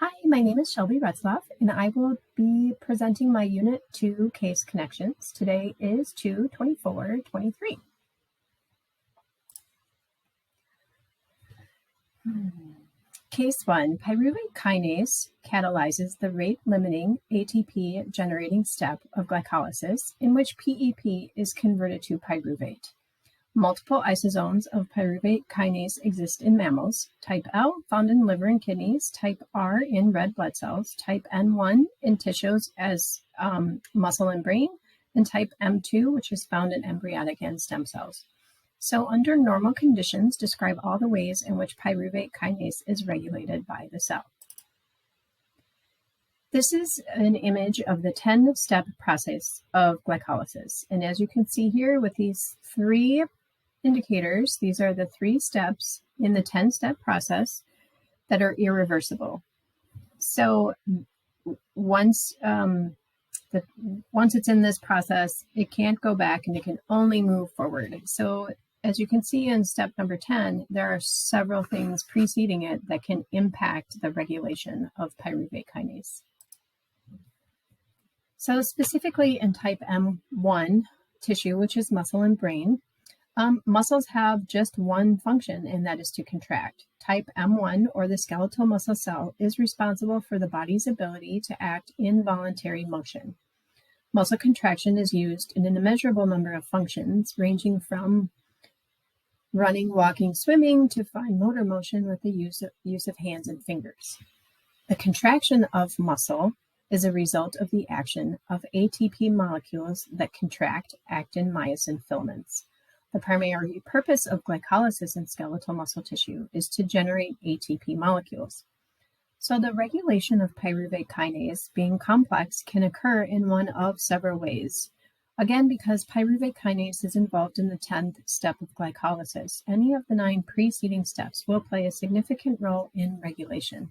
Hi, my name is Shelby Retzloff, and I will be presenting my Unit 2 case connections. Today is 2/24/23. Case 1, pyruvate kinase catalyzes the rate-limiting ATP generating step of glycolysis, in which PEP is converted to pyruvate. Multiple isosomes of pyruvate kinase exist in mammals. Type L found in liver and kidneys, type R in red blood cells, type N1 in tissues as muscle and brain, and type M2, which is found in embryonic and stem cells. So under normal conditions, describe all the ways in which pyruvate kinase is regulated by the cell. This is an image of the 10-step process of glycolysis. And as you can see here with these three indicators, these are the 3 steps in the 10-step process that are irreversible. So once it's in this process, it can't go back and it can only move forward. So as you can see in step number 10, there are several things preceding it that can impact the regulation of pyruvate kinase. So specifically in type M1 tissue, which is muscle and brain, muscles have just one function, and that is to contract. Type M1, or the skeletal muscle cell, is responsible for the body's ability to act in voluntary motion. Muscle contraction is used in an immeasurable number of functions, ranging from running, walking, swimming, to fine motor motion with the use of hands and fingers. The contraction of muscle is a result of the action of ATP molecules that contract actin myosin filaments. The primary purpose of glycolysis in skeletal muscle tissue is to generate ATP molecules. So the regulation of pyruvate kinase, being complex, can occur in one of several ways. Again, because pyruvate kinase is involved in the 10th step of glycolysis, any of the 9 preceding steps will play a significant role in regulation.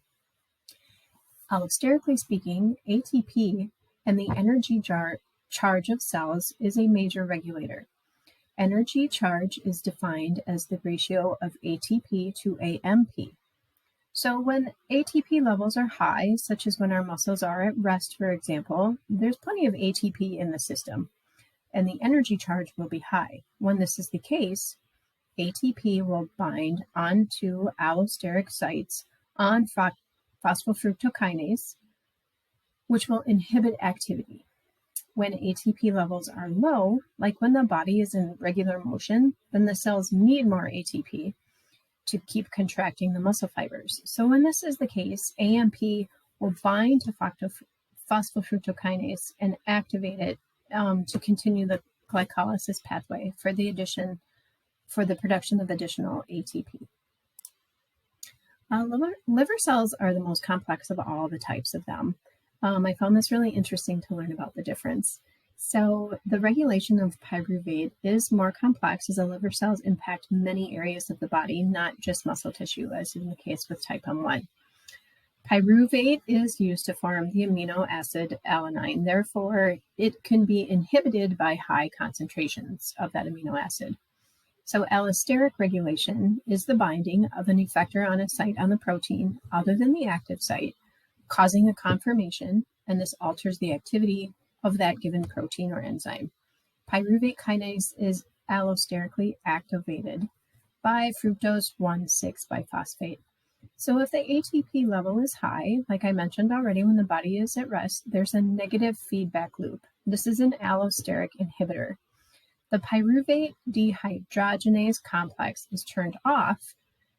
Allosterically speaking, ATP and the energy charge of cells is a major regulator. Energy charge is defined as the ratio of ATP to AMP. So when ATP levels are high, such as when our muscles are at rest, for example, there's plenty of ATP in the system, and the energy charge will be high. When this is the case, ATP will bind onto allosteric sites on phosphofructokinase, which will inhibit activity. When ATP levels are low, like when the body is in regular motion, then the cells need more ATP to keep contracting the muscle fibers. So when this is the case, AMP will bind to phosphofructokinase and activate it to continue the glycolysis pathway for the production of additional ATP. Liver cells are the most complex of all the types of them. I found this really interesting to learn about the difference. So the regulation of pyruvate is more complex, as the liver cells impact many areas of the body, not just muscle tissue, as in the case with type M1. Pyruvate is used to form the amino acid alanine. Therefore, it can be inhibited by high concentrations of that amino acid. So allosteric regulation is the binding of an effector on a site on the protein other than the active site, causing a conformation, and this alters the activity of that given protein or enzyme. Pyruvate kinase is allosterically activated by fructose 1,6-biphosphate. So if the ATP level is high, like I mentioned already, when the body is at rest, there's a negative feedback loop. This is an allosteric inhibitor. The pyruvate dehydrogenase complex is turned off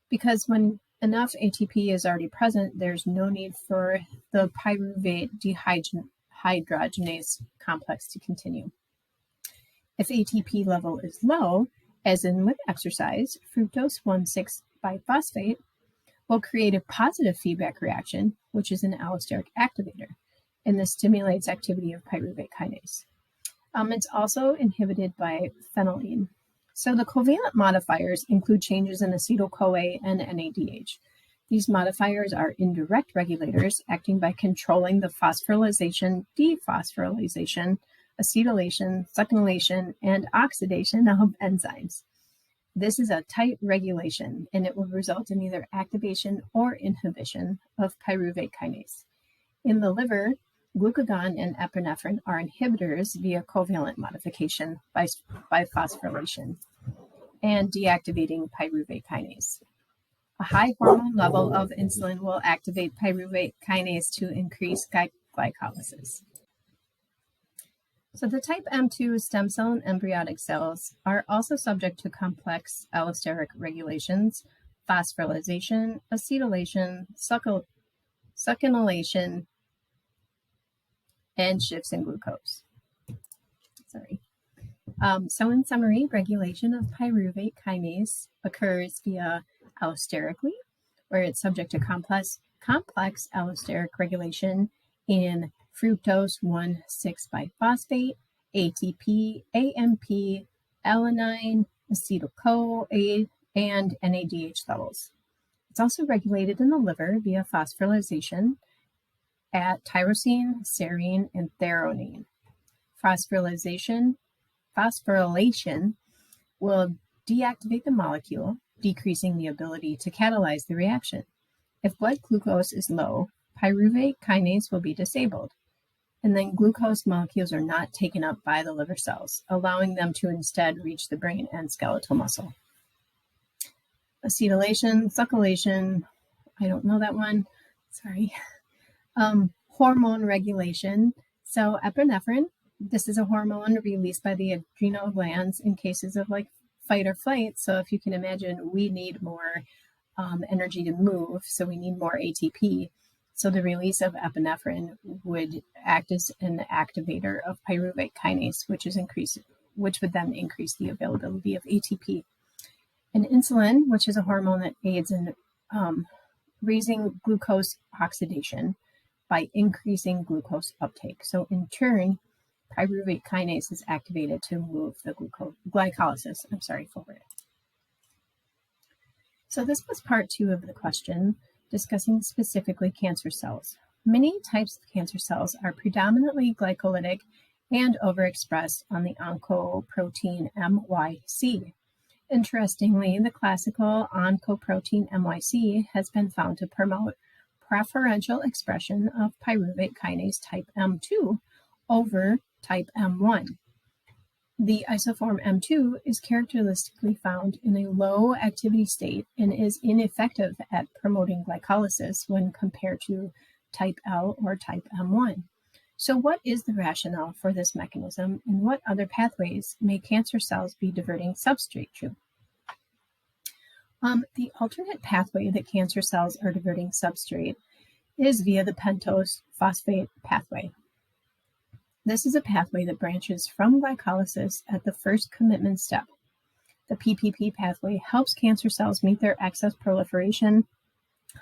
because when enough ATP is already present, there's no need for the pyruvate dehydrogenase complex to continue. If ATP level is low, as in with exercise, fructose 1,6-biphosphate will create a positive feedback reaction, which is an allosteric activator, and this stimulates activity of pyruvate kinase. It's also inhibited by phenylalanine. So the covalent modifiers include changes in acetyl-CoA and NADH. These modifiers are indirect regulators, acting by controlling the phosphorylation, dephosphorylation, acetylation, succinylation, and oxidation of enzymes. This is a tight regulation, and it will result in either activation or inhibition of pyruvate kinase. In the liver, glucagon and epinephrine are inhibitors via covalent modification by phosphorylation and deactivating pyruvate kinase. A high hormone level of insulin will activate pyruvate kinase to increase glycolysis. So the type M2 stem cell and embryonic cells are also subject to complex allosteric regulations, phosphorylation, acetylation, succinylation, and shifts in glucose. So in summary, regulation of pyruvate kinase occurs via allosterically, where it's subject to complex allosteric regulation in fructose 1,6-biphosphate, ATP, AMP, alanine, acetyl-CoA, and NADH levels. It's also regulated in the liver via phosphorylation at tyrosine, serine, and threonine. Phosphorylation will deactivate the molecule, decreasing the ability to catalyze the reaction. If blood glucose is low, pyruvate kinase will be disabled, and then glucose molecules are not taken up by the liver cells, allowing them to instead reach the brain and skeletal muscle. Acetylation, succinylation, I don't know that one, sorry. Hormone regulation. So epinephrine, this is a hormone released by the adrenal glands in cases of like fight or flight. So if you can imagine, we need more energy to move, so we need more ATP. So the release of epinephrine would act as an activator of pyruvate kinase, which would then increase the availability of ATP. And insulin, which is a hormone that aids in raising glucose oxidation by increasing glucose uptake. So in turn, pyruvate kinase is activated to move the glycolysis forward. So this was part 2 of the question, discussing specifically cancer cells. Many types of cancer cells are predominantly glycolytic and overexpressed on the oncoprotein MYC. Interestingly, the classical oncoprotein MYC has been found to promote preferential expression of pyruvate kinase type M2 over type M1. The isoform M2 is characteristically found in a low activity state and is ineffective at promoting glycolysis when compared to type L or type M1. So what is the rationale for this mechanism, and what other pathways may cancer cells be diverting substrate to? The alternate pathway that cancer cells are diverting substrate is via the pentose phosphate pathway. This is a pathway that branches from glycolysis at the first commitment step. The PPP pathway helps cancer cells meet their excess proliferation,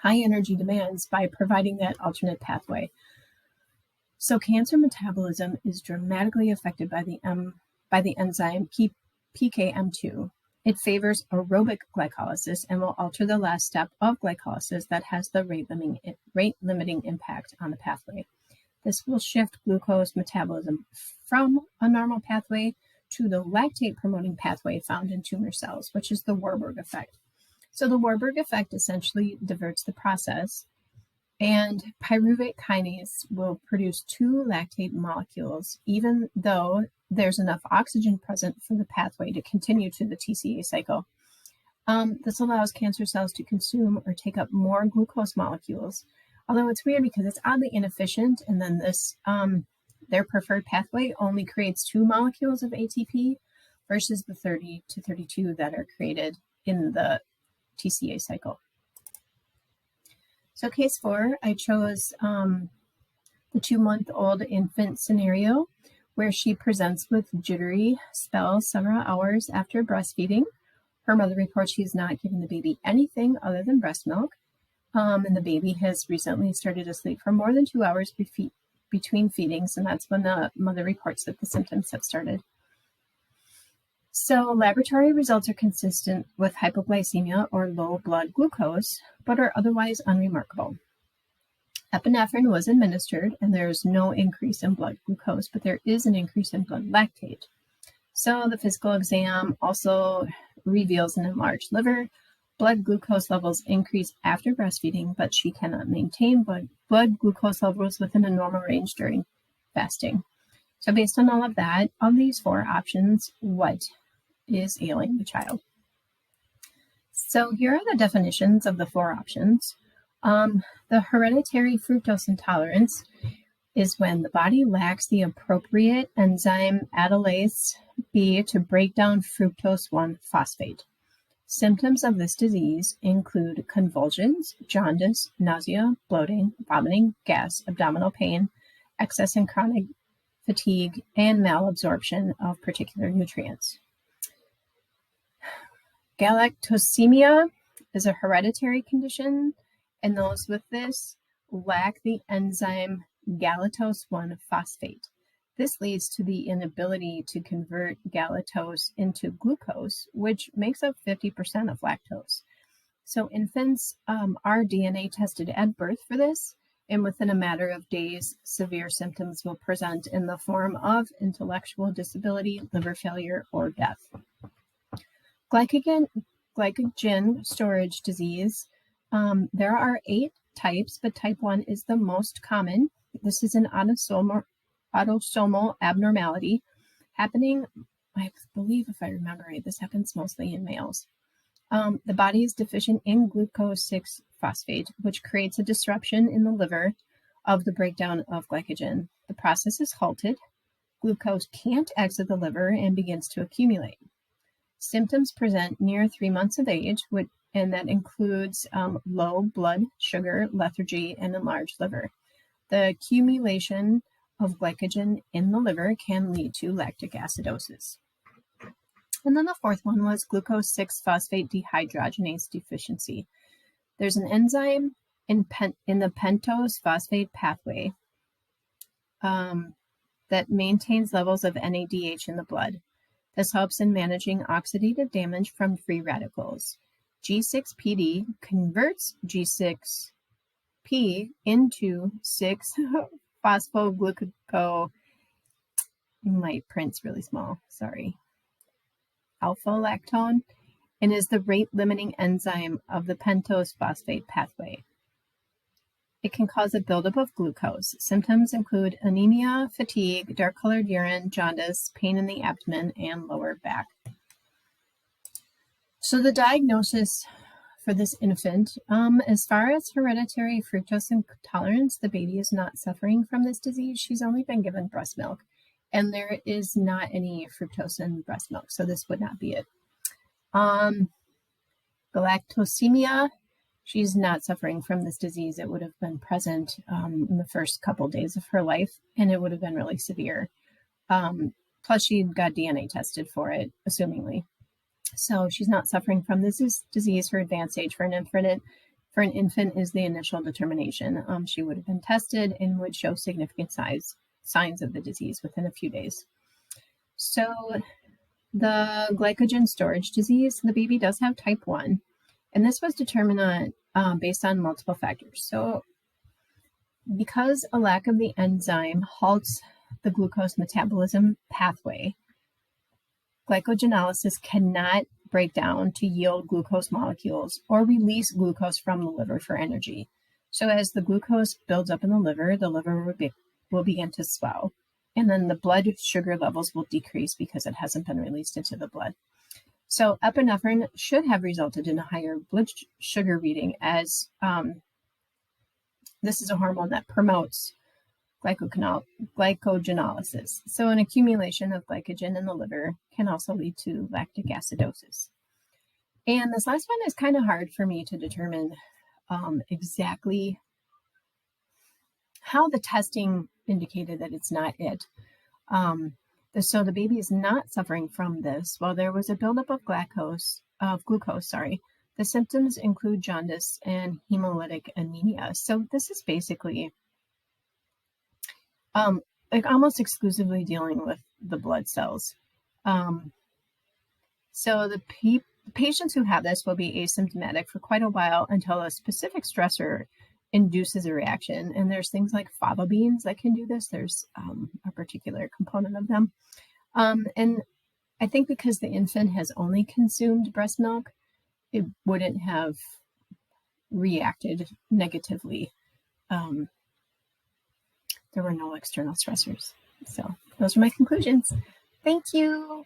high energy demands by providing that alternate pathway. So cancer metabolism is dramatically affected by the enzyme PKM2. It favors aerobic glycolysis and will alter the last step of glycolysis that has the rate-limiting impact on the pathway. This will shift glucose metabolism from a normal pathway to the lactate-promoting pathway found in tumor cells, which is the Warburg effect. So the Warburg effect essentially diverts the process, and pyruvate kinase will produce 2 lactate molecules, even though there's enough oxygen present for the pathway to continue to the TCA cycle. This allows cancer cells to consume or take up more glucose molecules, although it's weird because it's oddly inefficient, and then this their preferred pathway only creates 2 molecules of ATP versus the 30 to 32 that are created in the TCA cycle. So case 4, I chose the 2-month-old infant scenario where she presents with jittery spells several hours after breastfeeding. Her mother reports she's not giving the baby anything other than breast milk. And the baby has recently started to sleep for more than 2 hours between feedings, and that's when the mother reports that the symptoms have started. So laboratory results are consistent with hypoglycemia or low blood glucose, but are otherwise unremarkable. Epinephrine was administered, and there is no increase in blood glucose, but there is an increase in blood lactate. So the physical exam also reveals an enlarged liver. Blood glucose levels increase after breastfeeding, but she cannot maintain blood glucose levels within a normal range during fasting. So based on all of that, of these 4 options, what is ailing the child? So here are the definitions of the 4 options. The hereditary fructose intolerance is when the body lacks the appropriate enzyme aldolase B to break down fructose 1-phosphate. Symptoms of this disease include convulsions, jaundice, nausea, bloating, vomiting, gas, abdominal pain, excess and chronic fatigue, and malabsorption of particular nutrients. Galactosemia is a hereditary condition, and those with this lack the enzyme galactose 1-phosphate. This leads to the inability to convert galactose into glucose, which makes up 50% of lactose. So infants are DNA tested at birth for this, and within a matter of days, severe symptoms will present in the form of intellectual disability, liver failure, or death. Glycogen storage disease. There are 8 types, but type 1 is the most common. This is an autosomal abnormality happening, I believe, if I remember right, this happens mostly in males. The body is deficient in glucose 6-phosphate, which creates a disruption in the liver of the breakdown of glycogen. The process is halted. Glucose can't exit the liver and begins to accumulate. Symptoms present near 3 months of age, and that includes low blood sugar, lethargy, and enlarged liver. The accumulation of glycogen in the liver can lead to lactic acidosis. And then the 4th one was glucose 6-phosphate dehydrogenase deficiency. There's an enzyme in the pentose phosphate pathway that maintains levels of NADH in the blood. This helps in managing oxidative damage from free radicals. G6PD converts G6P into 6-phosphoglucose, my print's really small, sorry, alpha-lactone, and is the rate-limiting enzyme of the pentose phosphate pathway. It can cause a buildup of glucose. Symptoms include anemia, fatigue, dark-colored urine, jaundice, pain in the abdomen, and lower back. So the diagnosis for this infant, as far as hereditary fructose intolerance, the baby is not suffering from this disease. She's only been given breast milk, and there is not any fructose in breast milk, so this would not be it. Galactosemia, she's not suffering from this disease. It would have been present in the first couple days of her life, and it would have been really severe. Plus, she got DNA tested for it, assumingly. So she's not suffering from this disease. Her advanced age for an infant is the initial determination. She would have been tested and would show significant signs of the disease within a few days. So the glycogen storage disease, the baby does have type 1, and this was determined based on multiple factors. So because a lack of the enzyme halts the glucose metabolism pathway, glycogenolysis cannot break down to yield glucose molecules or release glucose from the liver for energy. So as the glucose builds up in the liver will begin to swell, and then the blood sugar levels will decrease because it hasn't been released into the blood. So epinephrine should have resulted in a higher blood sugar reading, as this is a hormone that promotes glycogenolysis. So an accumulation of glycogen in the liver can also lead to lactic acidosis. And this last one is kind of hard for me to determine exactly how the testing indicated that it's not it. So the baby is not suffering from this. While there was a buildup of glucose, the symptoms include jaundice and hemolytic anemia. So this is basically like almost exclusively dealing with the blood cells. So the patients who have this will be asymptomatic for quite a while until a specific stressor induces a reaction. And there's things like fava beans that can do this. There's a particular component of them. And I think because the infant has only consumed breast milk, it wouldn't have reacted negatively. There were no external stressors. So those are my conclusions. Thank you.